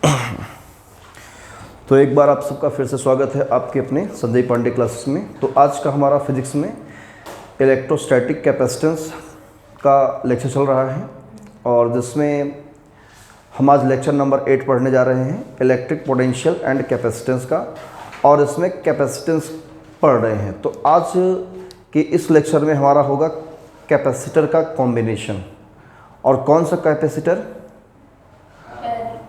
तो एक बार आप सबका फिर से स्वागत है आपके अपने संजय पांडे क्लासेस में। तो आज का हमारा फिजिक्स में इलेक्ट्रोस्टैटिक कैपेसिटेंस का लेक्चर चल रहा है और जिसमें हम आज लेक्चर नंबर 8 पढ़ने जा रहे हैं, इलेक्ट्रिक पोटेंशियल एंड कैपेसिटेंस का, और इसमें कैपेसिटेंस पढ़ रहे हैं। तो आज के इस लेक्चर में हमारा होगा कैपेसिटर का कॉम्बिनेशन। और कौन सा कैपेसिटर?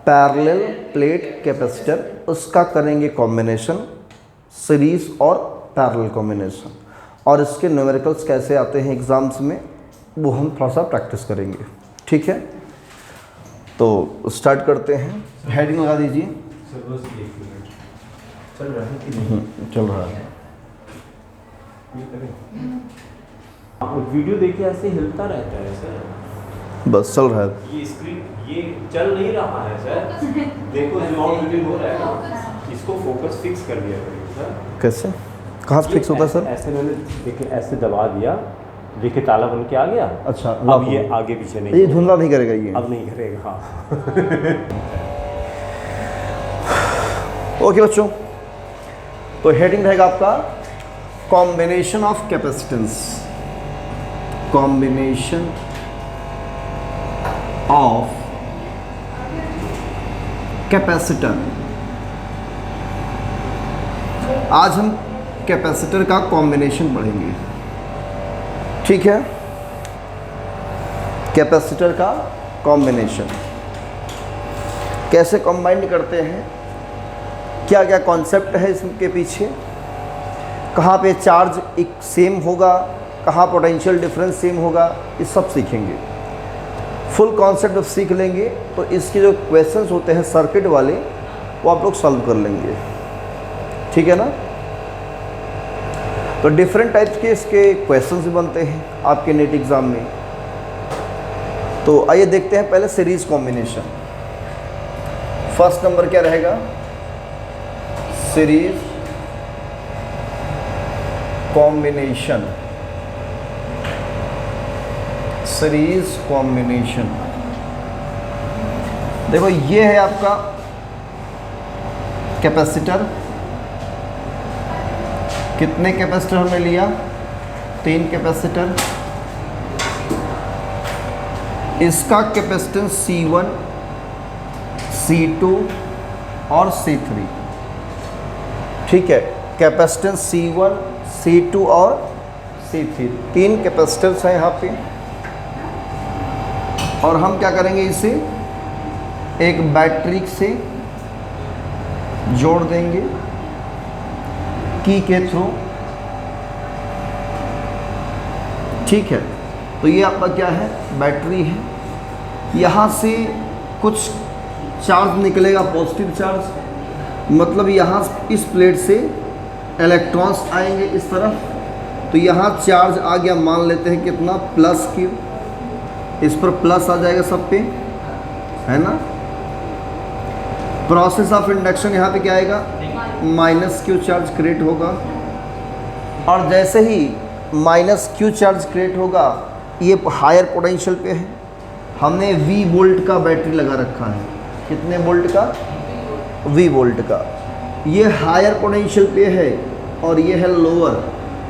पैरेलल प्लेट कैपेसिटर, उसका करेंगे कॉम्बिनेशन, सीरीज और पैरेलल कॉम्बिनेशन। और इसके न्यूमेरिकल्स कैसे आते हैं एग्जाम्स में वो हम थोड़ा सा प्रैक्टिस करेंगे, ठीक है। तो स्टार्ट करते हैं, हेडिंग लगा दीजिए। चल रहा है कि नहीं? चल रहा है। वीडियो देखिए, ऐसे हिलता रहता है सर। बस चल रहा है। ये स्क्रीन ये चल नहीं रहा है सर। देखो जो ऑन वीडियो हो रहा है ना, इसको फोकस फिक्स कर दिया करिए सर। कैसे? कहाँ से फिक्स होता है सर? ऐसे मैंने देखिए ऐसे दबा दिया, देखिए ताला बन के आ गया। अच्छा, अब ये आगे पीछे नहीं, ये धुंधला नहीं करेगा ये? अब नहीं करेगा। हाँ। ओके बच्चों, तो हेडिंग रहेगा आपका combination of capacitance. Combination of capacitor. आज हम कैपेसिटर का कॉम्बिनेशन पढ़ेंगे, ठीक है। कैपेसिटर का कॉम्बिनेशन कैसे कंबाइन करते हैं, क्या क्या कॉन्सेप्ट है इसके पीछे, कहाँ पे चार्ज एक सेम होगा, कहाँ पोटेंशियल डिफरेंस सेम होगा, ये सब सीखेंगे। फुल कॉन्सेप्ट सीख लेंगे तो इसके जो क्वेश्चंस होते हैं सर्किट वाले वो आप लोग सॉल्व कर लेंगे, ठीक है ना। तो डिफरेंट टाइप्स के इसके क्वेश्चंस भी बनते हैं आपके नेट एग्ज़ाम में। तो आइए देखते हैं पहले सीरीज कॉम्बिनेशन। फर्स्ट नंबर क्या रहेगा? Series combination. सीरीज कॉम्बिनेशन, देखो ये है आपका कैपेसिटर। कितने कैपेसिटर हमने लिया? 3 कैपेसिटर। इसका कैपेसिटेंस C1, C2 और C3, ठीक है। कैपेसिटेंस C1, C2 और C3, 3 कैपेसिटर्स हैं यहाँ पे। और हम क्या करेंगे, इसे एक बैटरी से जोड़ देंगे की के थ्रू, ठीक है। तो ये आपका क्या है? बैटरी है। यहाँ से कुछ चार्ज निकलेगा, पॉजिटिव चार्ज, मतलब यहाँ इस प्लेट से इलेक्ट्रॉन्स आएंगे इस तरफ। तो यहाँ चार्ज आ गया, मान लेते हैं कितना, प्लस Q। इस पर प्लस आ जाएगा सब पे, है ना। प्रोसेस ऑफ इंडक्शन यहाँ पे क्या आएगा? माइनस Q चार्ज क्रिएट होगा। और जैसे ही माइनस Q चार्ज क्रिएट होगा, ये हायर पोटेंशियल पे है। हमने V वोल्ट का बैटरी लगा रखा है। कितने वोल्ट का? V वोल्ट का। ये हायर पोटेंशियल पे है और ये है लोअर।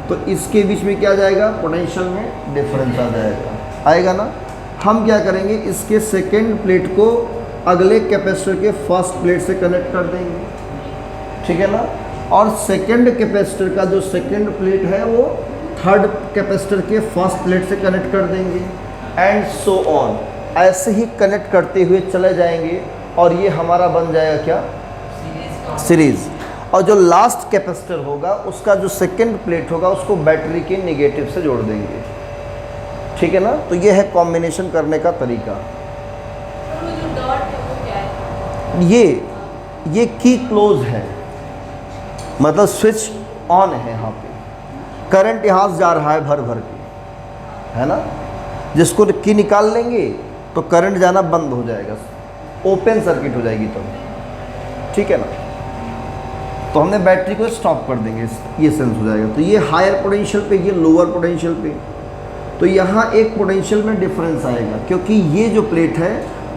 तो इसके बीच में क्या जाएगा? पोटेंशियल में डिफरेंस आ जाएगा, आएगा ना। हम क्या करेंगे, इसके सेकेंड प्लेट को अगले कैपेसिटर के फर्स्ट प्लेट से कनेक्ट कर देंगे, ठीक है ना। और सेकेंड कैपेसिटर का जो सेकेंड प्लेट है वो थर्ड कैपेसिटर के फर्स्ट प्लेट से कनेक्ट कर देंगे, एंड सो ऑन। ऐसे ही कनेक्ट करते हुए चले जाएंगे और ये हमारा बन जाएगा क्या? सीरीज। और जो लास्ट कैपेसिटर होगा उसका जो सेकेंड प्लेट होगा उसको बैटरी के नेगेटिव से जोड़ देंगे, ठीक है ना। तो ये है कॉम्बिनेशन करने का तरीका। जो डॉट है वो क्या है? ये की क्लोज है, मतलब स्विच ऑन है। यहाँ पे करंट यहाँ से जा रहा है भर भर के, है ना। जिसको की निकाल लेंगे तो करंट जाना बंद हो जाएगा, ओपन सर्किट हो जाएगी तब, ठीक है ना। तो हमने बैटरी को स्टॉप कर देंगे, ये सेंस हो जाएगा। तो ये हायर पोटेंशियल पे, ये लोअर पोटेंशियल पे। तो यहाँ एक पोटेंशियल में डिफरेंस आएगा क्योंकि ये जो प्लेट है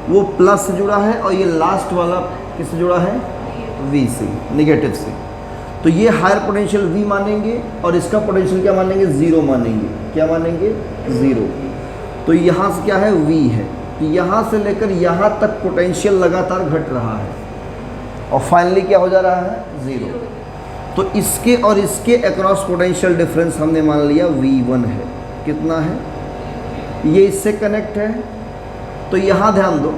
वो प्लस से जुड़ा है और ये लास्ट वाला किससे जुड़ा है? V से, नेगेटिव से। तो ये हायर पोटेंशियल V मानेंगे और इसका पोटेंशियल क्या मानेंगे? 0 मानेंगे। क्या मानेंगे? 0। तो यहाँ से क्या है? V है। तो यहाँ से लेकर यहाँ तक पोटेंशियल लगातार घट रहा है और फाइनली क्या हो जा रहा है? 0। तो इसके और इसके अक्रॉस पोटेंशियल डिफरेंस हमने मान लिया V1 है। कितना है? ये इससे कनेक्ट है, तो यहाँ ध्यान दो,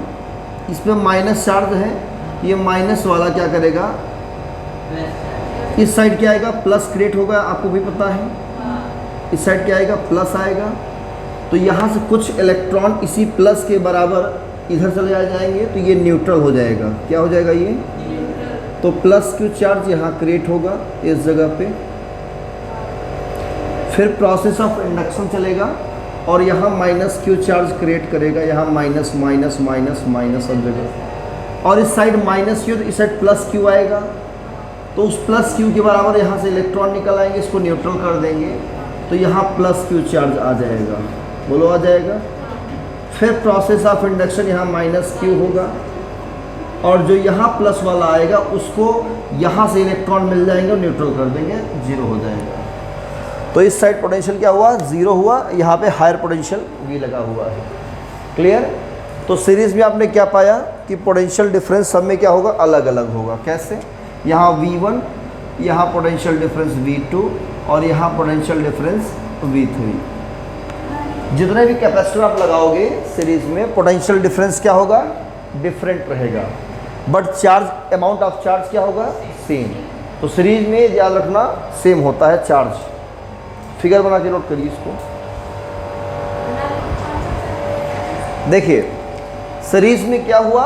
इस पर माइनस चार्ज है, ये माइनस वाला क्या करेगा? इस साइड क्या आएगा? प्लस क्रिएट होगा, आपको भी पता है। इस साइड क्या आएगा? प्लस आएगा। तो यहाँ से कुछ इलेक्ट्रॉन इसी प्लस के बराबर इधर चले जाएंगे, तो ये न्यूट्रल हो जाएगा। क्या हो जाएगा ये? तो प्लस क्यू चार्ज यहाँ क्रिएट होगा इस जगह पे। फिर प्रोसेस ऑफ इंडक्शन चलेगा और यहाँ माइनस क्यू चार्ज क्रिएट करेगा, यहाँ माइनस माइनस माइनस माइनस सब जगह। और इस साइड माइनस क्यू, तो इस साइड प्लस क्यू आएगा, तो उस प्लस क्यू के बराबर यहाँ से इलेक्ट्रॉन निकल आएंगे, इसको न्यूट्रल कर देंगे, तो यहाँ प्लस क्यू चार्ज आ जाएगा। बोलो आ जाएगा। फिर प्रोसेस ऑफ इंडक्शन, यहाँ माइनस क्यू होगा और जो यहाँ प्लस वाला आएगा उसको यहाँ से इलेक्ट्रॉन मिल जाएंगे और न्यूट्रल कर देंगे, 0 हो जाएगा। तो इस साइड पोटेंशियल क्या हुआ? 0 हुआ। यहाँ पे हायर पोटेंशियल V लगा हुआ है। क्लियर? तो सीरीज में आपने क्या पाया कि पोटेंशियल डिफरेंस सब में क्या होगा? अलग अलग होगा। कैसे? यहाँ V1, यहाँ पोटेंशियल डिफरेंस V2 और यहाँ पोटेंशियल डिफरेंस V3। जितने भी कैपेसिटर आप लगाओगे सीरीज में, पोटेंशियल डिफरेंस क्या होगा? डिफरेंट रहेगा, but charge, amount of charge क्या होगा? सेम। तो सीरीज में याद रखना सेम होता है चार्ज। फिगर बना के नोट करिए इसको। देखिए सीरीज में क्या हुआ?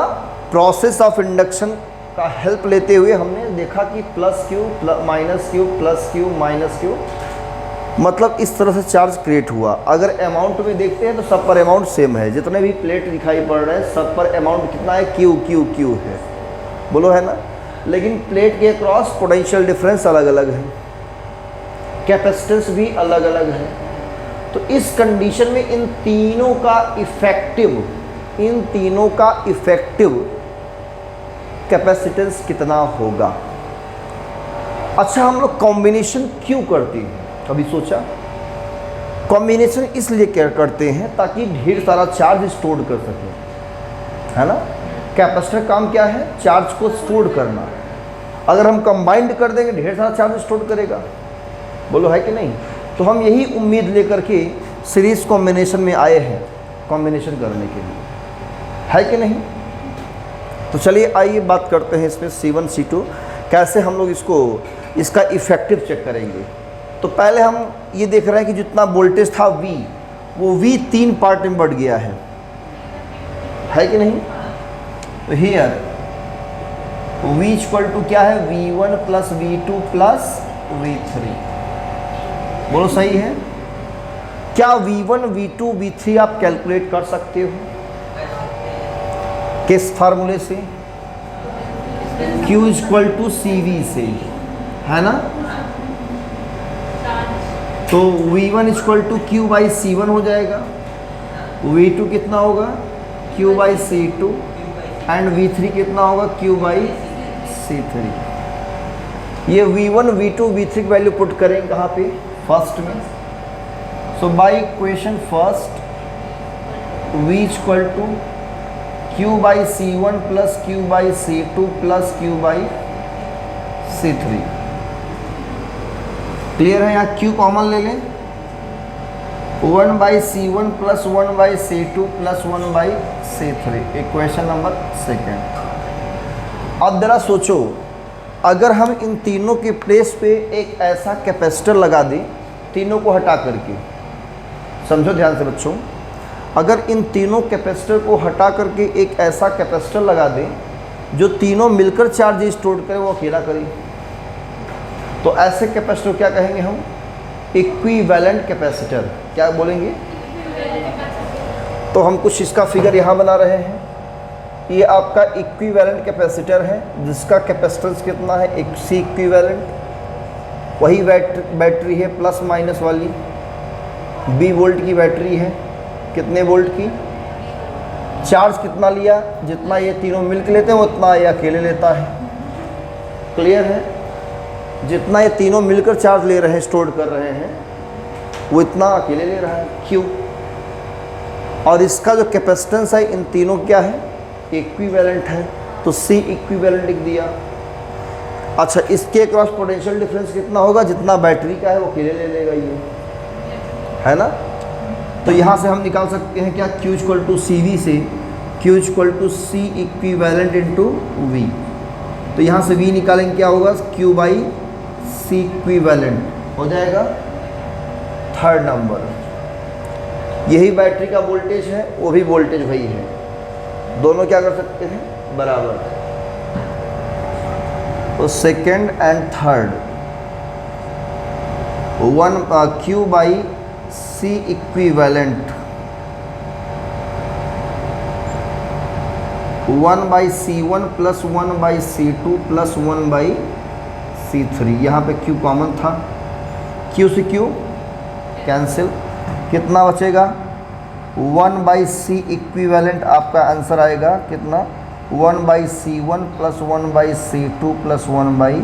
प्रोसेस ऑफ इंडक्शन का हेल्प लेते हुए हमने देखा कि plus Q minus Q plus Q minus Q, मतलब इस तरह से चार्ज क्रिएट हुआ। अगर अमाउंट में देखते हैं तो सब पर अमाउंट सेम है। जितने भी प्लेट दिखाई पड़ रहे हैं सब पर अमाउंट कितना है? क्यू क्यू क्यू है। बोलो है ना? लेकिन प्लेट के क्रॉस पोटेंशियल डिफरेंस अलग अलग है, कैपेसिटेंस भी अलग अलग है। तो इस कंडीशन में इन तीनों का इफेक्टिव कैपेसिटेंस कितना होगा? अच्छा, हम लोग कॉम्बिनेशन क्यों करते हैं? कभी सोचा? कॉम्बिनेशन इसलिए क्या करते हैं ताकि ढेर सारा चार्ज स्टोर कर सके, है ना? कैपेसिटर काम क्या है? चार्ज को स्टोर करना। अगर हम कंबाइंड कर देंगे ढेर सारा चार्ज स्टोर करेगा। बोलो है कि नहीं? तो हम यही उम्मीद लेकर के सीरीज कॉम्बिनेशन में आए हैं, कॉम्बिनेशन करने के लिए, है कि नहीं? तो चलिए आइए बात करते हैं इसमें C1 C2 कैसे हम लोग इसका इफेक्टिव चेक करेंगे। तो पहले हम ये देख रहे हैं कि जितना वोल्टेज था V, वो V 3 पार्ट में बढ़ गया है कि नहीं? तो हियर V इक्वल टू क्या है? V1 plus V2 plus V3। बोलो सही है? क्या V1 V2 V3 आप कैलकुलेट कर सकते हो? किस फार्मूले से? Q इक्वल टू CV से, है ना? तो V1 equal to Q by C1 हो जाएगा। V2 कितना होगा? Q by C2 and V3 कितना होगा? Q by C3। ये V1 V2 V3 की वैल्यू पुट करेंगे कहाँ पे? फर्स्ट में। So by equation first V equal to Q by C1 plus Q by C2 plus Q by C3। Clear है? यहाँ Q कॉमन ले लें, 1 by C1 plus 1 by C2 plus 1 by C3, equation number second. अब जरा सोचो, अगर हम इन तीनों के प्लेस पे एक ऐसा कैपेसिटर लगा दें, तीनों को हटा करके, समझो ध्यान से बच्चों, अगर इन तीनों कैपेसिटर को हटा करके एक ऐसा कैपेसिटर लगा दें जो तीनों मिलकर चार्ज स्टोर करे, वो अकेला करे, तो ऐसे कैपेसिटर क्या कहेंगे हम? Equivalent capacitor. क्या बोलेंगे? तो हम कुछ इसका फिगर यहाँ बना रहे हैं। ये आपका इक्विवेलेंट कैपेसिटर है जिसका कैपेसिटेंस कितना है? एक C इक्विवेलेंट। वही बैटरी है प्लस माइनस वाली, 20 वोल्ट की बैटरी है। कितने वोल्ट की? चार्ज कितना लिया, जितना ये तीनों मिलकर लेते हैं उतना ये अकेले लेता है। क्लियर है? जितना ये तीनों मिलकर चार्ज ले रहे हैं, स्टोर कर रहे हैं, वो इतना अकेले ले रहा है, क्यों? और इसका जो कैपेसिटेंस है इन तीनों क्या है, इक्विवेलेंट है, तो C इक्विवेलेंट लिख दिया। अच्छा, इसके क्रॉस पोटेंशियल डिफरेंस कितना होगा, जितना बैटरी का है वो अकेले ले लेगा ये, है ना? तो यहाँ से हम निकाल सकते हैं क्या, Q इक्वल टू CV से Q equal to C equivalent into V। तो यहाँ से V निकालेंगे, क्या होगा, Q बाई C इक्विवेलेंट हो जाएगा। थर्ड नंबर, यही बैटरी का वोल्टेज है, वो भी वोल्टेज वही है, दोनों क्या कर सकते हैं, बराबर। तो second and third, Q by C equivalent 1 by C1 plus 1 by C2 plus 1 by C3। यहाँ पे Q कॉमन था, Q से Q कैंसिल, कितना बचेगा, 1 बाई C इक्विवेलेंट आपका आंसर आएगा कितना, 1 by C1 plus 1 by C2 plus 1 by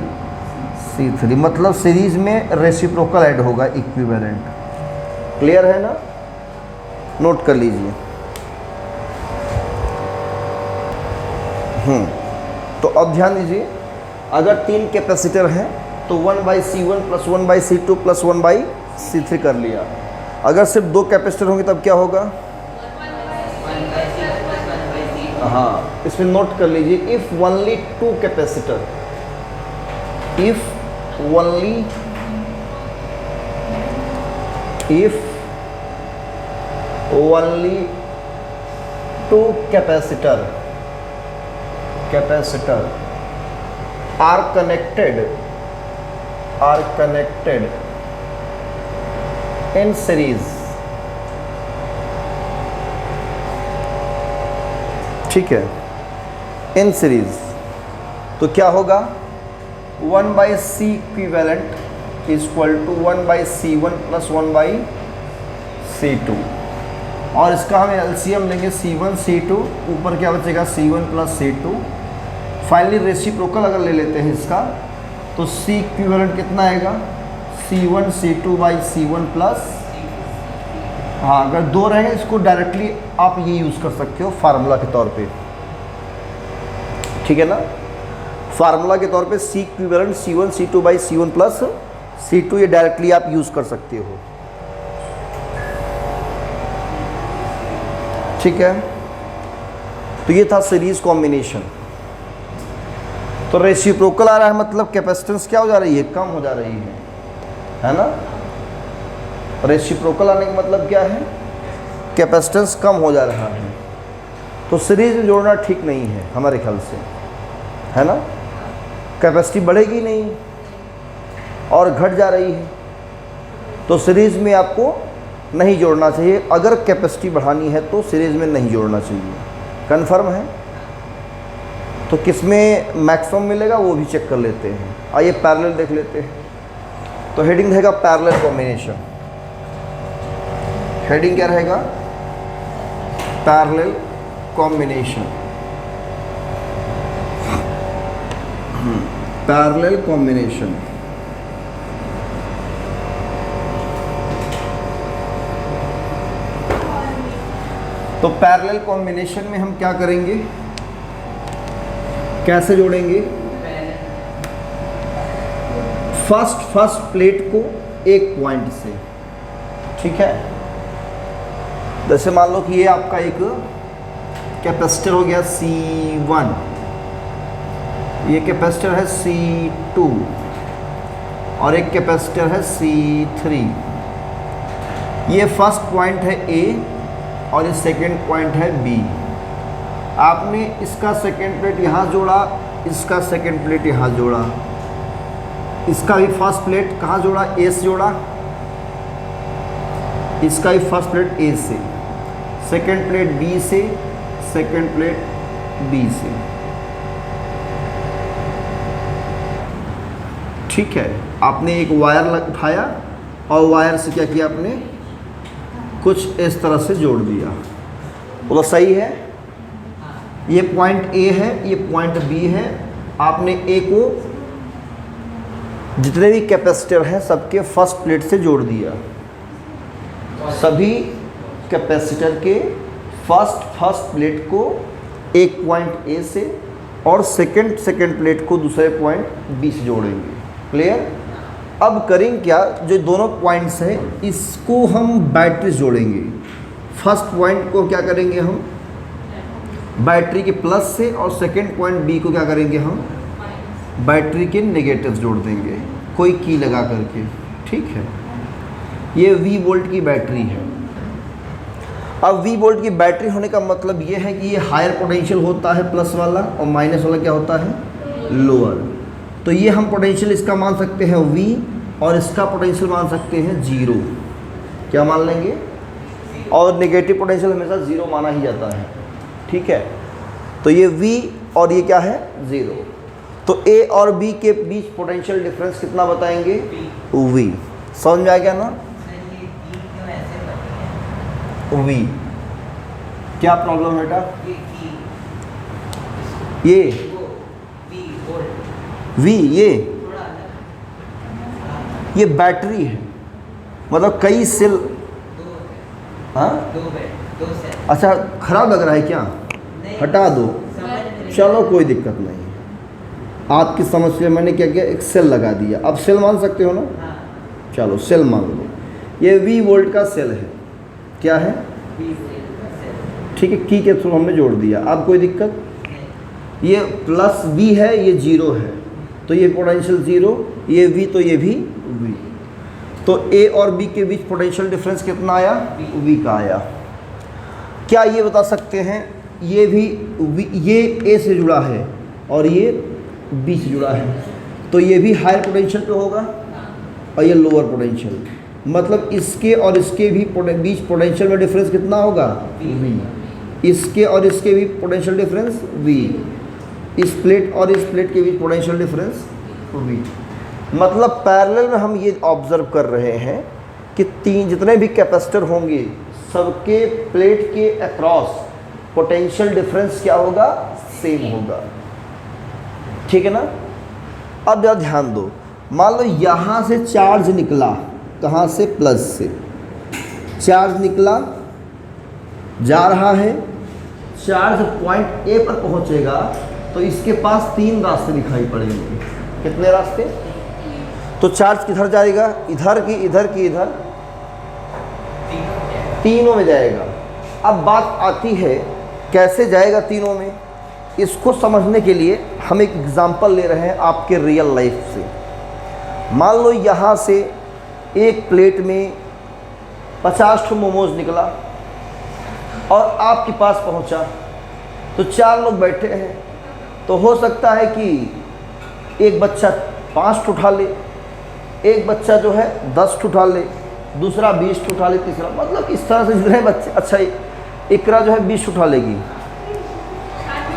C3। मतलब सीरीज में रेसिप्रोकल ऐड होगा, इक्विवेलेंट। क्लियर है ना? नोट कर लीजिए। तो अब ध्यान दीजिए, अगर 3 कैपेसिटर हैं तो 1 by C1 plus 1 by C2 plus 1 by C3 कर लिया। अगर सिर्फ 2 कैपेसिटर होंगे तब क्या होगा, हाँ, इसमें नोट कर लीजिए, if only 2 capacitor, if only 2 capacitor are connected in series, ठीक है, इन सीरीज, तो क्या होगा, 1 by C equivalent equal to 1 by C1 plus 1 by C2, और इसका हम एलसीएम लेंगे C1 C2, ऊपर क्या बचेगा, C1 plus C2। Finally reciprocal अगर ले लेते हैं इसका, तो C इक्विवेलेंट कितना आएगा, C1 C2 by C1 plus, हाँ, अगर 2 रहेंगे इसको डायरेक्टली आप ये यूज़ कर सकते हो फार्मूला के तौर पे, ठीक है ना? फार्मूला के तौर पे C equivalent C1 C2 by C1 plus C2, ये डायरेक्टली आप यूज़ कर सकते हो, ठीक है? तो ये था सीरीज कॉम्बिनेशन। तो रेसिप्रोकल आ रहा है, मतलब कैपेसिटेंस क्या हो जा रही है, कम हो जा रही है ना? रेसिप्रोकल आने का मतलब क्या है, कैपेसिटेंस कम हो जा रहा है। तो सीरीज में जोड़ना ठीक नहीं है हमारे ख्याल से, है ना? कैपेसिटी बढ़ेगी नहीं और घट जा रही है, तो सीरीज में आपको नहीं जोड़ना चाहिए। अगर कैपेसिटी बढ़ानी है तो सीरीज में नहीं जोड़ना चाहिए। कन्फर्म है? तो किस में मैक्सिमम मिलेगा वो भी चेक कर लेते हैं। आइए पैरेलल देख लेते हैं। तो हेडिंग रहेगा पैरेलल कॉम्बिनेशन। हेडिंग क्या रहेगा, पैरेलल कॉम्बिनेशन। Parallel combination. तो पैरेलल कॉम्बिनेशन में हम क्या करेंगे, कैसे जोड़ेंगे? फर्स्ट प्लेट को एक पॉइंट से, ठीक है? जैसे मान लो कि ये आपका एक कैपेसिटर हो गया C1, ये कैपेसिटर है C2 और एक कैपेसिटर है C3। ये फर्स्ट पॉइंट है A और ये सेकंड पॉइंट है B। आपने इसका सेकंड प्लेट यहाँ जोड़ा, इसका सेकंड प्लेट यहाँ जोड़ा, इसका भी फर्स्ट प्लेट कहाँ जोड़ा, A से जोड़ा, इसका भी फर्स्ट प्लेट A से, सेकंड प्लेट B से, सेकंड प्लेट B से, ठीक है? आपने एक वायर उठाया और वायर से क्या किया, आपने कुछ इस तरह से जोड़ दिया। बोलो सही है? ये पॉइंट ए है, ये पॉइंट बी है। आपने ए को जितने भी कैपेसिटर हैं सबके फर्स्ट प्लेट से जोड़ दिया। सभी कैपेसिटर के फर्स्ट प्लेट को एक पॉइंट ए से और सेकंड प्लेट को दूसरे पॉइंट बी से जोड़ेंगे। क्लियर? अब करेंगे क्या, जो दोनों पॉइंट्स हैं इसको हम बैटरी जोड़ेंगे। फर्स्ट पॉइंट को क्या करेंगे हम बैटरी के प्लस से, और सेकंड पॉइंट बी को क्या करेंगे हम बैटरी के नेगेटिव जोड़ देंगे कोई की लगा करके। ठीक है, ये V वोल्ट की बैटरी है। अब V वोल्ट की बैटरी होने का मतलब ये है कि ये हायर पोटेंशियल होता है प्लस वाला, और माइनस वाला क्या होता है लोअर। तो ये हम पोटेंशियल इसका मान सकते हैं V, और इसका पोटेंशियल मान सकते हैं 0। क्या मान लेंगे? और नेगेटिव पोटेंशियल हमेशा 0 माना ही जाता है। ठीक है, तो ये V और ये क्या है 0। तो A और B के बीच पोटेंशियल डिफरेंस कितना बताएंगे? V। समझ में आ गया ना? V क्या प्रॉब्लम है बेटा? ये V ये बैटरी है, मतलब कई सेल। हाँ, अच्छा खराब लग रहा है क्या? हटा दो, चलो कोई दिक्कत नहीं। आपकी समझ के लिए मैंने क्या किया, एक सेल लगा दिया। अब सेल मान सकते हो ना? चलो सेल मान लो। ये V वोल्ट का सेल है। क्या है? ठीक है, की के थ्रू हमने जोड़ दिया। अब कोई दिक्कत? ये प्लस V है, ये 0 है, तो ये पोटेंशियल 0, ये V तो ये भी V। तो A और B के बीच पोटेंशियल डिफरेंस कितना आया? V का आया। क्या ये बता सकते हैं ये भी ये A से जुड़ा है और ये B से जुड़ा है, तो ये भी हायर पोटेंशियल पे होगा और ये लोअर पोटेंशियल। मतलब इसके और इसके भी बीच पोटेंशियल में डिफरेंस कितना होगा? V। इसके और इसके भी पोटेंशियल डिफरेंस V। इस प्लेट और इस प्लेट के बीच पोटेंशियल डिफरेंस V। मतलब पैरेलल में हम ये ऑब्जर्व कर रहे हैं कि जितने भी कैपेसिटर होंगे सबके प्लेट के अक्रॉस पोटेंशियल डिफरेंस क्या होगा? सेम होगा। ठीक है ना? अब जरा ध्यान दो, मान लो यहाँ से चार्ज निकला, कहाँ से? प्लस से चार्ज निकला, जा रहा है, चार्ज पॉइंट ए पर पहुँचेगा तो इसके पास 3 रास्ते दिखाई पड़ेंगे। कितने रास्ते? तो चार्ज किधर जाएगा? इधर की इधर की इधर, तीनों में जाएगा। अब बात आती है कैसे जाएगा तीनों में। इसको समझने के लिए हम एक एग्जांपल ले रहे हैं आपके रियल लाइफ से। मान लो यहाँ से एक प्लेट में 50 ठो मोमोज निकला और आपके पास पहुँचा, तो 4 लोग बैठे हैं, तो हो सकता है कि एक बच्चा 5 उठा ले, एक बच्चा जो है 10 उठा ले, दूसरा 20 उठा ले, तीसरा, मतलब इस तरह से जितने बच्चे, अच्छा इकरा जो है 20 उठा लेगी।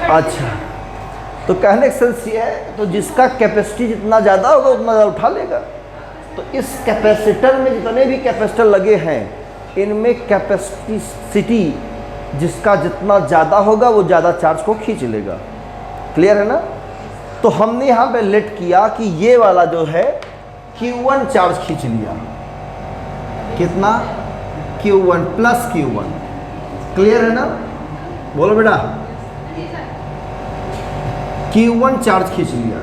अच्छा, तो कहने का सेंस ये है, तो जिसका कैपेसिटी जितना ज़्यादा होगा उतना ज़्यादा उठा लेगा। तो इस कैपेसिटर में जितने भी कैपेसिटर लगे हैं इनमें कैपेसिटी जिसका जितना ज़्यादा होगा वो ज़्यादा चार्ज को खींच लेगा। क्लियर है ना? तो हमने यहाँ पे लेट किया कि ये वाला जो है Q1 चार्ज खींच लिया। कितना? Q1 plus Q1। क्लियर है ना? बोलो बेटा। Q1 चार्ज खींच लिया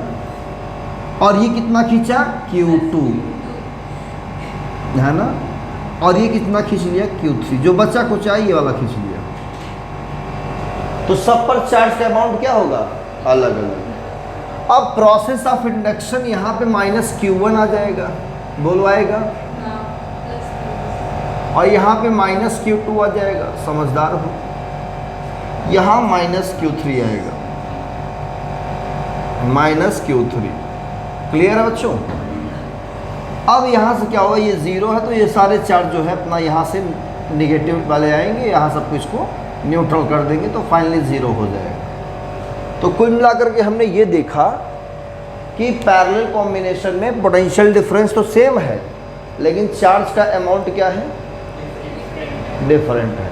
और ये कितना खींचा? Q2 है ना? और ये कितना खींच लिया? Q3। जो बच्चा कुछ आई ये वाला खींच लिया। तो सब पर चार्ज का अमाउंट क्या होगा? अलग अलग। अब प्रोसेस ऑफ इंडक्शन यहाँ पे माइनस Q1 आ जाएगा, बोलो आएगा, और यहाँ पे माइनस Q2 आ जाएगा, समझदार हो। यहाँ माइनस Q3 आएगा, माइनस Q3। क्लियर है बच्चों? अब यहाँ से क्या होगा? ये 0 है तो ये सारे चार्ज जो है अपना यहाँ से निगेटिव वाले आएंगे, यहाँ सब कुछ को न्यूट्रल कर देंगे तो फाइनली 0 हो जाएगा। तो कुल मिलाकर के हमने ये देखा कि पैरेलल कॉम्बिनेशन में पोटेंशियल डिफरेंस तो सेम है लेकिन चार्ज का अमाउंट क्या है? डिफरेंट है।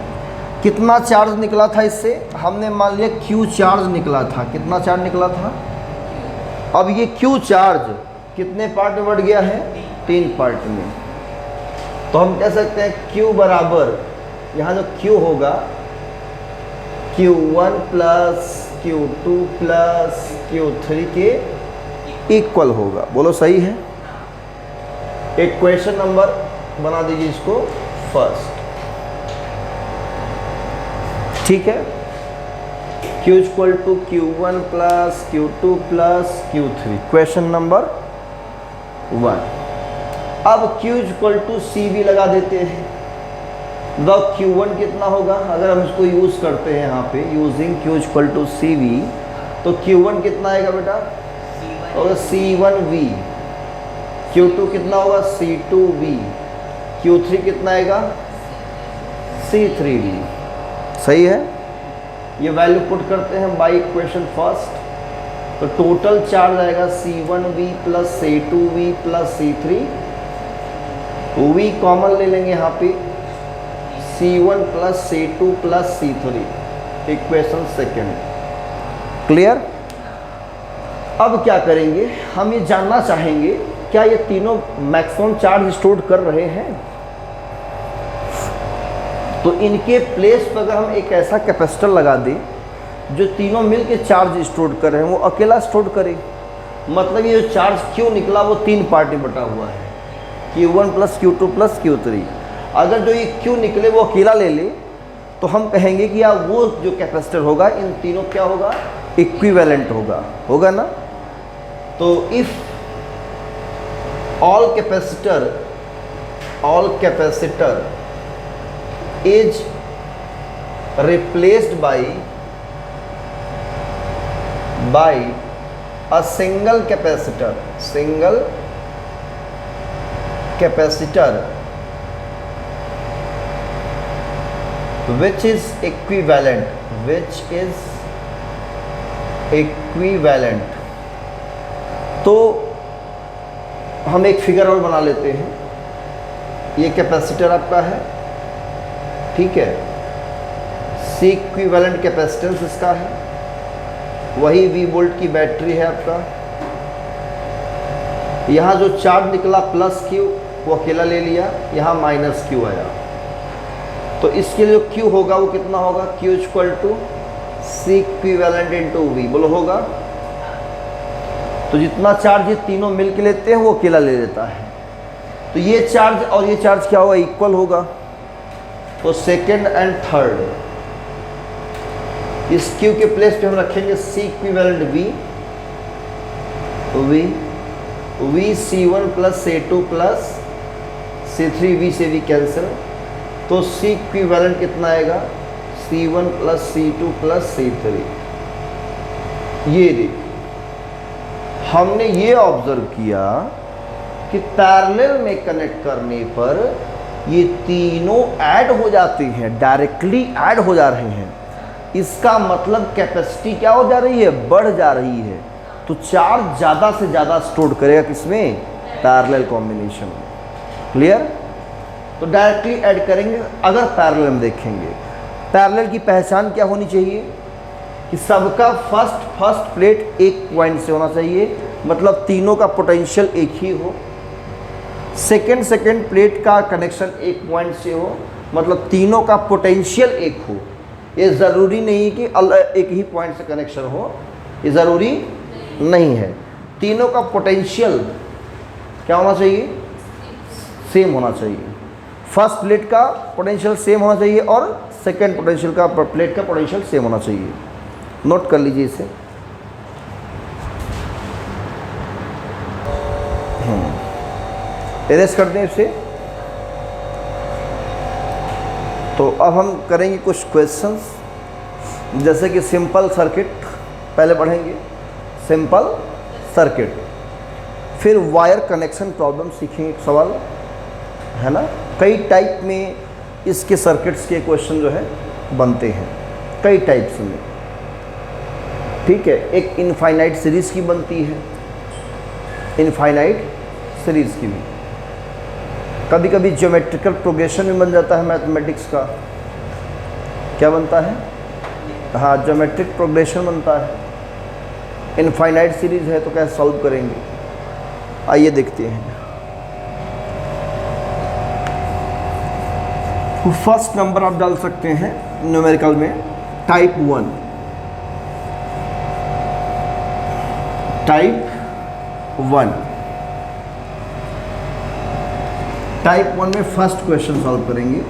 कितना चार्ज निकला था इससे, हमने मान लिया Q चार्ज निकला था। कितना चार्ज निकला था? अब ये Q चार्ज कितने पार्ट में बढ़ गया है? 3 पार्ट में। तो हम कह सकते हैं Q बराबर, यहाँ जो Q होगा Q1 plus Q2 plus Q3 के इक्वल होगा। बोलो सही है? एक क्वेश्चन नंबर बना दीजिए इसको फर्स्ट, ठीक है। Q equal to Q1 plus Q2 plus Q3, question number 1। अब Q इक्वल टू CV लगा देते हैं। द Q1 कितना होगा? अगर हम इसको यूज़ करते हैं यहाँ पे using Q equal to CV, तो Q1 कितना आएगा बेटा? होगा C1V। Q2 कितना होगा? C2V। Q3 कितना आएगा? C3V। सही है? ये वैल्यू पुट करते हैं बाई इक्वेशन फर्स्ट, तो टोटल चार्ज आएगा C1V plus C2V plus C3। V common ले लेंगे यहाँ पे, C1 plus C2 plus C3, equation second. Clear? अब क्या करेंगे, हम ये जानना चाहेंगे क्या ये तीनों मैक्सिमम चार्ज स्टोर कर रहे हैं। तो इनके प्लेस पर अगर हम एक ऐसा कैपेसिटर लगा दें जो तीनों मिल के चार्ज स्टोर कर रहे हैं, वो अकेला स्टोर करे। मतलब ये जो चार्ज Q निकला वो 3 पार्ट में बटा हुआ है, Q1 plus Q2 plus Q3। अगर जो ये Q निकले वो अकेला ले ले, तो हम कहेंगे कि यार वो जो कैपेसिटर होगा इन तीनों क्या होगा? इक्विवेलेंट होगा। होगा ना? तो if all capacitor is replaced by a single capacitor which is equivalent, तो हम एक फिगर और बना लेते हैं। ये कैपेसिटर आपका है, ठीक है। C इक्विवेलेंट कैपेसिटेंस इसका है, वही V वोल्ट की बैटरी है आपका। यहाँ जो चार्ज निकला प्लस Q वो अकेला ले लिया, यहाँ माइनस Q आया। तो इसके लिए जो Q होगा वो कितना होगा? Q equal to C equivalent into V। बोलो होगा? तो जितना चार्ज ये तीनों मिल के लेते हैं वो अकेला ले लेता है। तो ये चार्ज और ये चार्ज क्या होगा? इक्वल होगा। तो सेकेंड एंड थर्ड, इस Q के प्लेस पे हम रखेंगे C equivalent V C1 plus C2 plus C3 V से V कैंसिल, तो C इक्विवेलेंट कितना आएगा? C1 plus C2 plus C3। ये देखिए, हमने ये ऑब्जर्व किया कि पैरेलल में कनेक्ट करने पर ये तीनों ऐड हो जाते हैं, डायरेक्टली ऐड हो जा रहे हैं। इसका मतलब कैपेसिटी क्या हो जा रही है? बढ़ जा रही है। तो चार्ज ज़्यादा से ज़्यादा स्टोर करेगा किसमें? पैरेलल कॉम्बिनेशन में। क्लियर? तो डायरेक्टली ऐड करेंगे। अगर पैरेलल में देखेंगे, पैरेलल की पहचान क्या होनी चाहिए कि सबका फर्स्ट प्लेट एक पॉइंट से होना चाहिए, मतलब तीनों का पोटेंशियल एक ही हो। सेकेंड प्लेट का कनेक्शन एक पॉइंट से हो, मतलब तीनों का पोटेंशियल एक हो। ये ज़रूरी नहीं कि एक ही पॉइंट से कनेक्शन हो, ये ज़रूरी नहीं है। तीनों का पोटेंशियल क्या होना चाहिए? सेम होना चाहिए। फर्स्ट प्लेट का पोटेंशियल सेम होना चाहिए और सेकेंड पोटेंशियल का प्लेट का पोटेंशियल सेम होना चाहिए। नोट कर लीजिए इसे। एरेज कर दें इसे। तो अब हम करेंगे कुछ क्वेश्चंस, जैसे कि सिंपल सर्किट पहले पढ़ेंगे, सिंपल सर्किट, फिर वायर कनेक्शन प्रॉब्लम सीखेंगे। एक सवाल है ना, कई टाइप में इसके सर्किट्स के क्वेश्चन जो है बनते हैं, कई टाइप्स में। ठीक है, एक इनफाइनाइट सीरीज़ की बनती है, इनफाइनाइट सीरीज़ की भी। कभी कभी ज्योमेट्रिकल प्रोग्रेशन में बन जाता है मैथमेटिक्स का। क्या बनता है? हाँ, ज्योमेट्रिक प्रोग्रेशन बनता है। इनफाइनाइट सीरीज है तो कैसे सॉल्व करेंगे, आइए देखते हैं। फर्स्ट नंबर आप डाल सकते हैं न्यूमेरिकल में, टाइप 1। टाइप 1 टाइप 1 में फर्स्ट क्वेश्चन सॉल्व करेंगे।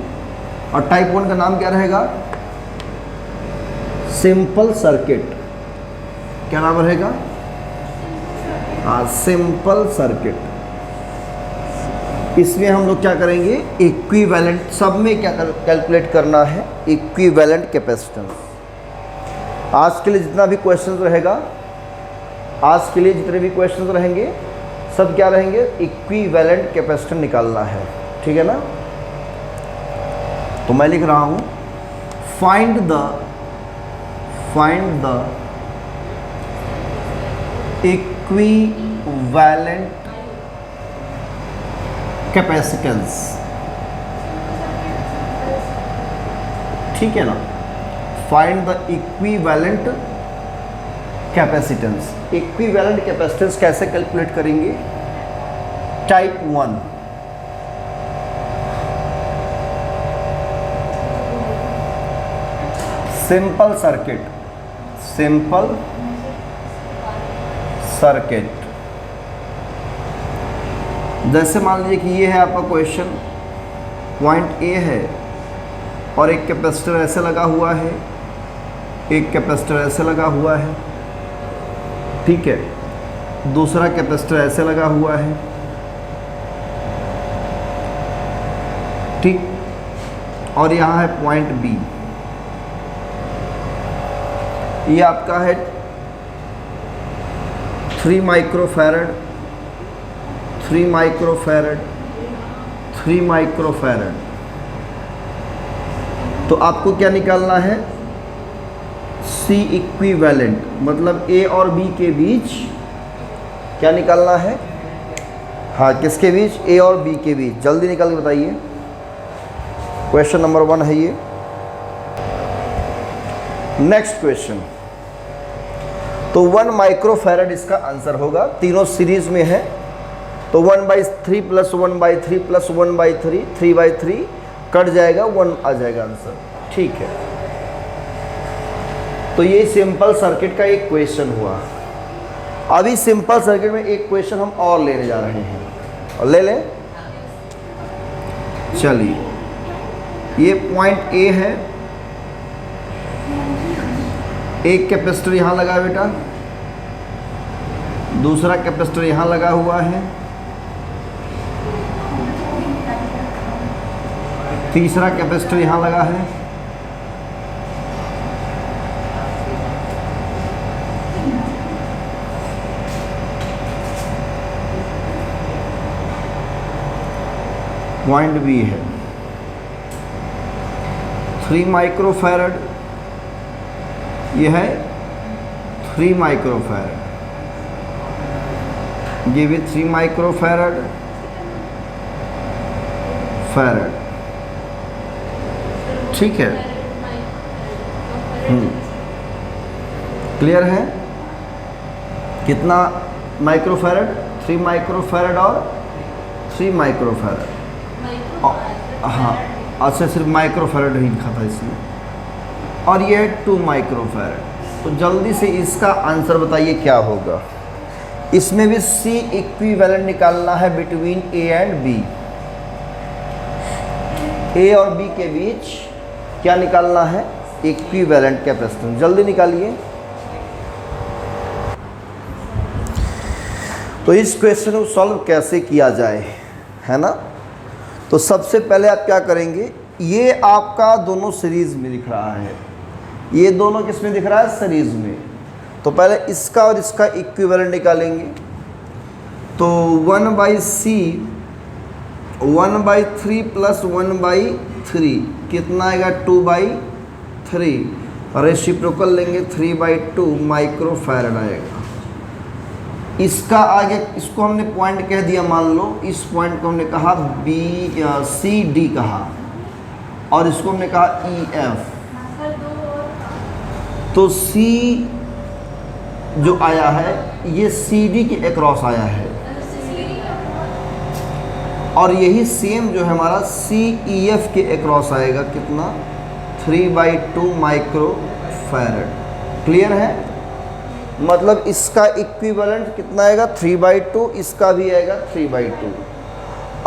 और टाइप 1 का नाम क्या रहेगा? Simple circuit. क्या नाम रहेगा? हाँ, सिंपल सर्किट। इसमें हम लोग क्या करेंगे? इक्विवेलेंट, सब में क्या कैलकुलेट करना है? Equivalent capacitance. आज के लिए जितना भी क्वेश्चन रहेगा, आज के लिए जितने भी क्वेश्चन रहेंगे सब क्या रहेंगे? इक्विवेलेंट कैपेसिटेंस निकालना है, ठीक है ना? तो मैं लिख रहा हूं फाइंड द इक्विवेलेंट कैपेसिटेंस, ठीक है ना? Find the equivalent capacitance. Equivalent capacitance कैसे कैलकुलेट करेंगे? Type 1, simple circuit. Simple circuit, जैसे मान लीजिए कि ये है आपका क्वेश्चन, पॉइंट ए है और एक कैपेसिटर ऐसे लगा हुआ है, एक कैपेसिटर ऐसे लगा हुआ है, ठीक है, दूसरा कैपेसिटर ऐसे लगा हुआ है, ठीक, और यहाँ है पॉइंट बी। ये आपका है 3 माइक्रोफैरड, 3 माइक्रोफैरड, 3 माइक्रोफैरड। तो आपको क्या निकालना है? सी इक्विवेलेंट, मतलब ए और बी के बीच क्या निकालना है? हाँ, किसके बीच? ए और बी के बीच। जल्दी निकाल के बताइए। क्वेश्चन नंबर 1 है ये। नेक्स्ट क्वेश्चन, तो 1 माइक्रोफैरड इसका आंसर होगा। तीनों सीरीज में है तो 1/3 + 1/3 + 1/3, 3/3 कट जाएगा, 1 आ जाएगा आंसर, ठीक है। तो ये सिंपल सर्किट का एक क्वेश्चन हुआ। अभी सिंपल सर्किट में एक क्वेश्चन हम और लेने जा रहे हैं, और ले लें। चलिए, ये पॉइंट ए है, एक कैपेसिटर यहाँ लगा है बेटा, दूसरा कैपेसिटर यहाँ लगा हुआ है, तीसरा कैपेसिटर यहाँ लगा है, पॉइंट बी है 3 माइक्रोफैरड, यह है 3 माइक्रोफैरड, ये भी 3 माइक्रोफैरड फैरड, ठीक है। क्लियर है? कितना माइक्रोफैरड? 3 माइक्रोफैरड और 3 माइक्रोफैरड। हाँ, अच्छा, सिर्फ माइक्रोफैरड ही लिखा था इसमें, और ये है 2 माइक्रोफैरड। तो जल्दी से इसका आंसर बताइए क्या होगा। इसमें भी सी इक्विवेलेंट निकालना है बिटवीन ए एंड बी। ए और बी के बीच क्या निकालना है? Equivalent capacitance. जल्दी निकालिए। तो इस क्वेश्चन को सॉल्व कैसे किया जाए, है ना? तो सबसे पहले आप क्या करेंगे, ये आपका दोनों सीरीज में दिख रहा है, ये दोनों किस में दिख रहा है? सीरीज में। तो पहले इसका और इसका इक्विवेलेंट निकालेंगे। तो 1/c 1/3 + 1/3 कितना आएगा? 2/3। रेसिप्रोकल लेंगे 3/2 माइक्रोफैरड आएगा। इसका आगे, इसको हमने पॉइंट कह दिया, मान लो इस पॉइंट को हमने कहा बी, सी डी कहा, और इसको हमने कहा ई एफ। तो C जो आया है ये CD के अक्रॉस आया है, और यही सेम जो है हमारा CEF के अक्रॉस आएगा, कितना 3/2 माइक्रो फैरड। क्लियर है? मतलब इसका इक्विवेलेंट कितना आएगा 3/2, इसका भी आएगा 3/2।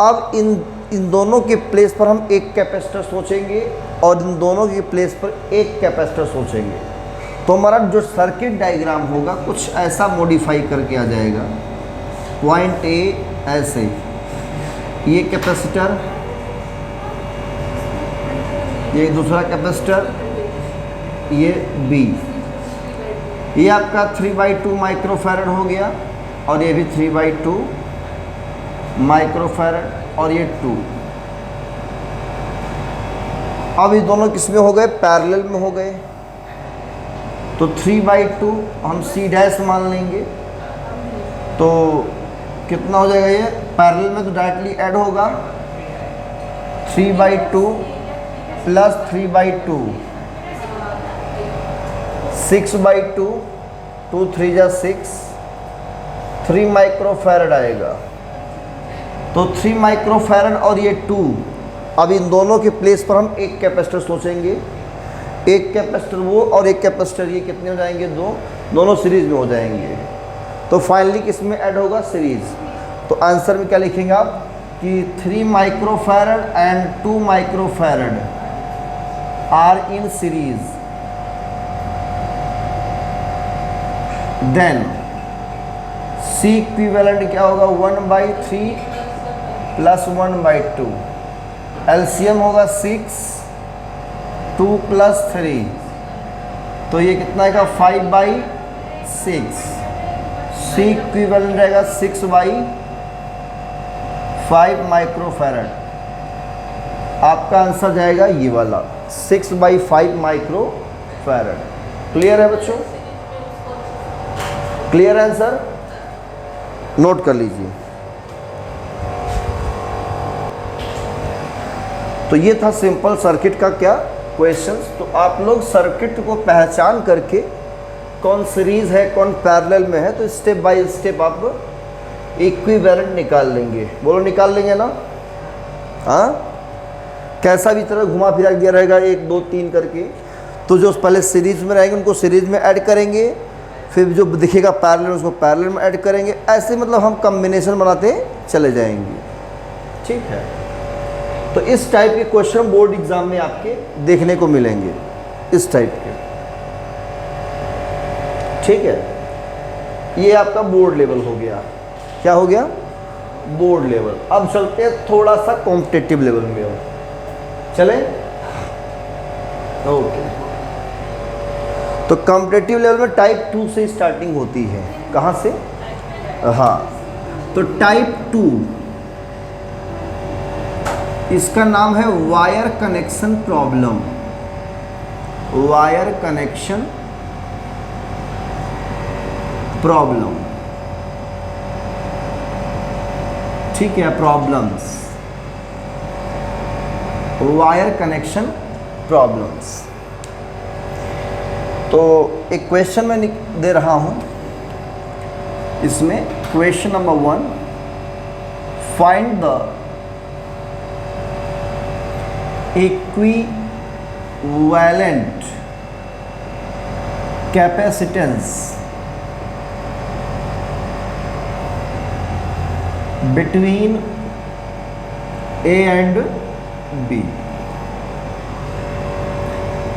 अब इन दोनों के प्लेस पर हम एक कैपेसिटर सोचेंगे और इन दोनों के प्लेस पर एक कैपेसिटर सोचेंगे, तो हमारा जो सर्किट डायग्राम होगा कुछ ऐसा मॉडिफाई करके आ जाएगा। पॉइंट ए ऐसे, ये कैपेसिटर, ये दूसरा कैपेसिटर, ये बी, ये आपका 3/2 माइक्रो फैरड हो गया, और ये भी 3/2 माइक्रो फैरड, और ये 2। अब ये दोनों किस में हो गए? पैरेलल में हो गए। तो 3/2 हम C' मान लेंगे, तो कितना हो जाएगा? ये पैरेलल में तो डायरेक्टली ऐड होगा, 3/2 प्लस 3/2 6/2, 2 3 जा 6, 3 माइक्रो फैरड आएगा। तो 3 माइक्रो फैरड और ये 2, अब इन दोनों के प्लेस पर हम एक कैपेसिटर सोचेंगे, एक कैपेसिटर वो और एक कैपेसिटर ये, कितने हो जाएंगे? 2, दोनों सीरीज में हो जाएंगे। तो फाइनली किस में ऐड होगा? सीरीज। तो आंसर में क्या लिखेंगे आप कि 3 micro farad and 2 micro farad are in series, then C equivalent क्या होगा? 1/3 प्लस 1/2, एलसीएम होगा 6, 2 प्लस 3, तो ये कितना आएगा? 5/6। C इक्विवेलेंट रहेगा 6/5 माइक्रो फैरड। आपका आंसर जाएगा ये वाला 6/5 माइक्रो फैरड। क्लियर है बच्चों? Clear answer? नोट कर लीजिए। तो ये था सिंपल सर्किट का क्या क्वेश्चंस। तो आप लोग सर्किट को पहचान करके कौन सीरीज है कौन पैरेलल में है, तो स्टेप बाय स्टेप आप इक्विवेलेंट निकाल लेंगे। बोलो निकाल लेंगे ना? हाँ, कैसा भी तरह घुमा फिरा दिया रहेगा 1 2 3 करके, तो जो पहले सीरीज में रहेंगे उनको सीरीज में ऐड करेंगे, फिर जो दिखेगा पैरेलल उसको पैरेलल में ऐड करेंगे, ऐसे मतलब हम कॉम्बिनेशन बनाते चले जाएंगे। ठीक है? तो इस टाइप के क्वेश्चन बोर्ड एग्जाम में आपके देखने को मिलेंगे, इस टाइप के। ठीक है? ये आपका बोर्ड लेवल हो गया। क्या हो गया? Board level. अब चलते हैं थोड़ा सा कॉम्पिटिटिव लेवल में। हो चले? ओके। तो कॉम्पिटिटिव लेवल में टाइप 2 से स्टार्टिंग होती है। कहाँ से? हाँ, तो टाइप 2 इसका नाम है wire connection problem. Wire connection problem. ठीक है? Problems, wire connection problems. तो एक क्वेश्चन मैं दे रहा हूं, इसमें question number 1, find the equivalent capacitance between A and B।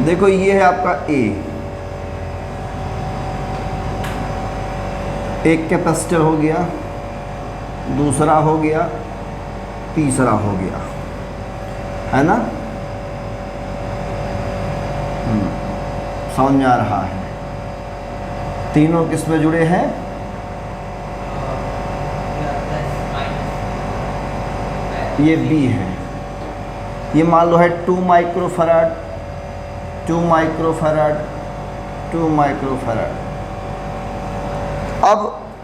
देखो ये है आपका A, एक कैपेसिटर हो गया, दूसरा हो गया, तीसरा हो गया, है ना? समझ आ रहा है? तीनों किस में जुड़े हैं? ये बी है, ये मान लो है 2 micro farad, 2 micro farad, 2 micro farad. अब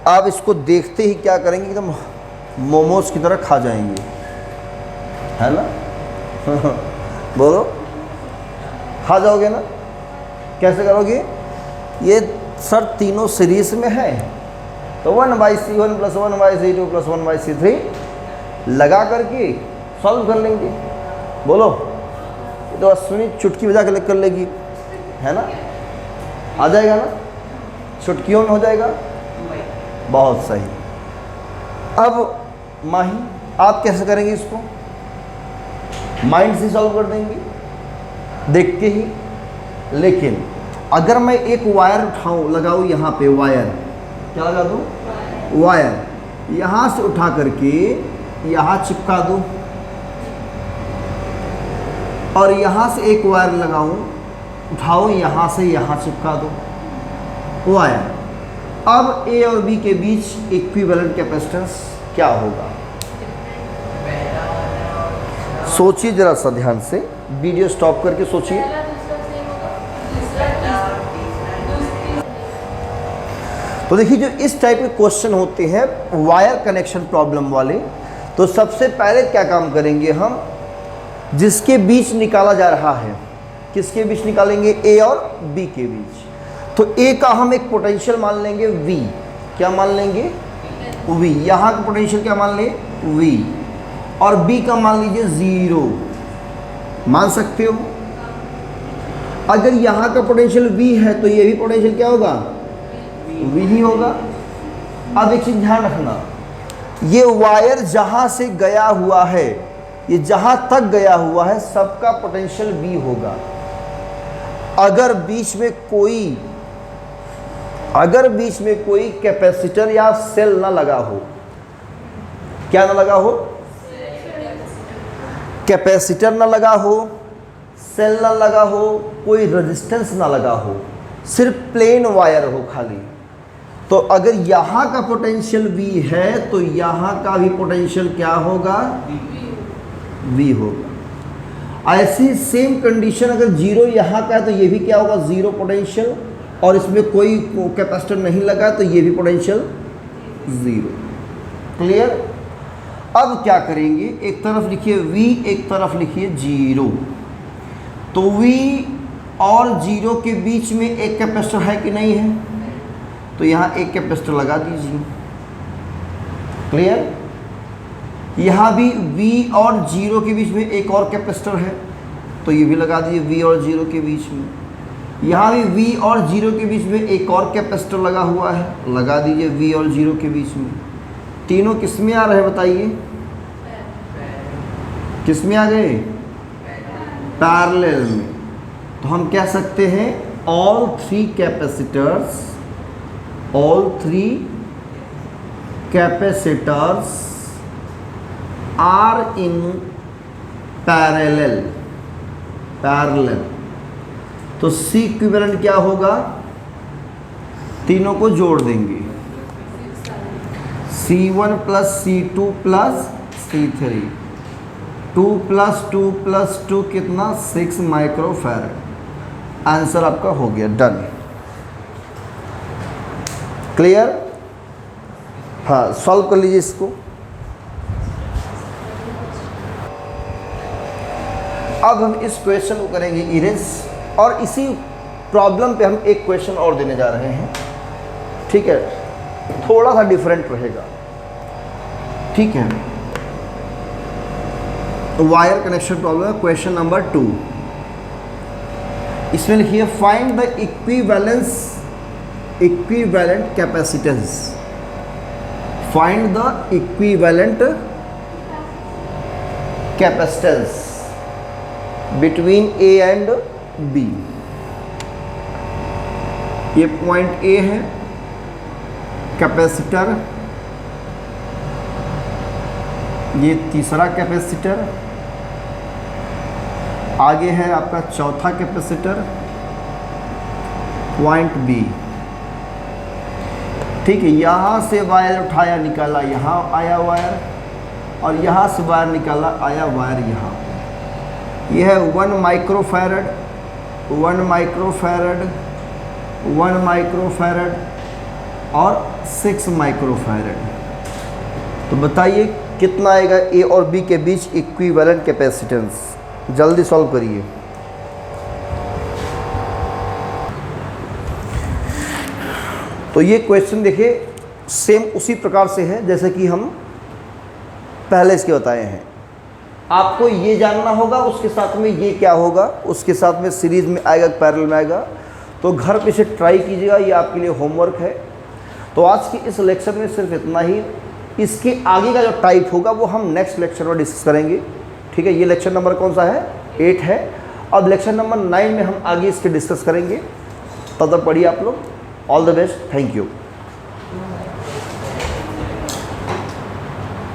आप इसको देखते ही क्या करेंगे, एकदम मोमोज की तरह खा जाएंगे, है ना? बोलो, खा जाओगे ना? कैसे करोगे? ये सर तीनों सीरीज में है, तो 1/C1 + 1/C2 + 1/C3 लगा करके सॉल्व कर लेंगे। बोलो, ये तो अश्विनी चुटकी बजा के कर लेगी, है ना? आ जाएगा ना, चुटकियों में हो जाएगा। बहुत सही। अब माही, आप कैसे करेंगे इसको? माइंड से सॉल्व कर देंगे देख के ही। लेकिन अगर मैं एक वायर उठाऊं, लगाऊं यहाँ पे वायर, क्या लगा दूं? वायर यहाँ से उठा करके यहाँ चिपका दूं, और यहाँ से एक वायर लगाऊं, उठाऊं यहाँ से यहाँ चिपका दूं वायर। अब ए और बी के बीच इक्विवेलेंट कैपेसिटेंस क्या होगा? सोचिए जरा सा ध्यान से, वीडियो स्टॉप करके सोचिए। पहला दूसरा सेम होगा, दूसरा तीसरा। तो देखिए, जो इस टाइप के क्वेश्चन होते हैं वायर कनेक्शन प्रॉब्लम वाले, तो सबसे पहले क्या काम करेंगे हम? जिसके बीच निकाला जा रहा है, किसके बीच निकालेंगे? ए और बी के बीच। तो ए का हम एक पोटेंशियल मान लेंगे V। क्या मान लेंगे? V। यहाँ का पोटेंशियल क्या मान लें? V। और B का मान लीजिए 0। मान सकते हो? अगर यहाँ का पोटेंशियल V है तो ये भी पोटेंशियल क्या होगा? V ही होगा। अब एक चीज ध्यान रखना, ये वायर जहाँ से गया हुआ है, ये जहाँ तक गया हुआ है, सबका पोटेंशियल V होगा। अगर बीच में कोई कैपेसिटर या सेल ना लगा हो, क्या ना लगा हो? कैपेसिटर ना लगा हो, सेल ना लगा हो, कोई रेजिस्टेंस ना लगा हो, सिर्फ प्लेन वायर हो खाली, तो अगर यहाँ का पोटेंशियल V है तो यहाँ का भी पोटेंशियल क्या होगा? V होगा। ऐसी सेम कंडीशन अगर 0 यहाँ का है तो ये भी क्या होगा? 0 पोटेंशियल, और इसमें कोई कैपेसिटर नहीं लगा तो ये भी पोटेंशियल 0। क्लियर? अब क्या करेंगे? एक तरफ लिखिए V, एक तरफ लिखिए 0। तो V और 0 के बीच में एक कैपेसिटर है कि नहीं है? तो यहाँ एक कैपेसिटर लगा दीजिए। क्लियर? यहाँ भी V और 0 के बीच में एक और कैपेसिटर है, तो ये भी लगा दीजिए V और 0 के बीच में। यहाँ भी V और 0 के बीच में एक और कैपेसिटर लगा हुआ है, लगा दीजिए V और 0 के बीच में। तीनों किस में आ रहे हैं बताइए? किस में आ गए? पैरेलल में। तो हम कह सकते हैं all three capacitors are in parallel। तो C इक्विवेलेंट क्या होगा? तीनों को जोड़ देंगे, C1 + C2 + C3। 2 + 2 + 2 कितना? 6 माइक्रोफैरड। आंसर आपका हो गया, डन। क्लियर? हाँ, सॉल्व कर लीजिए इसको। अब हम इस क्वेश्चन को करेंगे इरेज, और इसी प्रॉब्लम पे हम एक क्वेश्चन और देने जा रहे हैं। ठीक है, थोड़ा सा डिफरेंट रहेगा। ठीक है, वायर कनेक्शन प्रॉब्लम है, क्वेश्चन नंबर 2। इसमें लिखिए find the equivalent capacitance. Find the equivalent capacitance between A and B। ये पॉइंट A है, कैपेसिटर, ये तीसरा कैपेसिटर, आगे है आपका चौथा कैपेसिटर, पॉइंट B। ठीक है, यहाँ से वायर उठाया निकाला, यहाँ आया वायर, और यहाँ से वायर निकाला आया वायर यहाँ। यह है 1 माइक्रोफैरड, 1 माइक्रोफैरड, 1 माइक्रोफैरड और 6 माइक्रोफैरड। तो बताइए कितना आएगा A और B के बीच इक्विवेलेंट कैपेसिटेंस? जल्दी सॉल्व करिए। तो ये क्वेश्चन देखिए सेम उसी प्रकार से है जैसे कि हम पहले इसके बताए हैं। आपको ये जानना होगा उसके साथ में ये क्या होगा, उसके साथ में सीरीज़ में आएगा पैरेलल में आएगा। तो घर पे इसे ट्राई कीजिएगा, ये आपके लिए होमवर्क है। तो आज की इस लेक्चर में सिर्फ इतना ही। इसके आगे का जो टाइप होगा वो हम नेक्स्ट लेक्चर में डिस्कस करेंगे, ठीक है। ये लेक्चर नंबर कौन सा है, 8 है। अब लेक्चर नंबर 9 में हम आगे इसके डिस्कस करेंगे। तब तक पढ़िए आप लोग। All the best, thank you.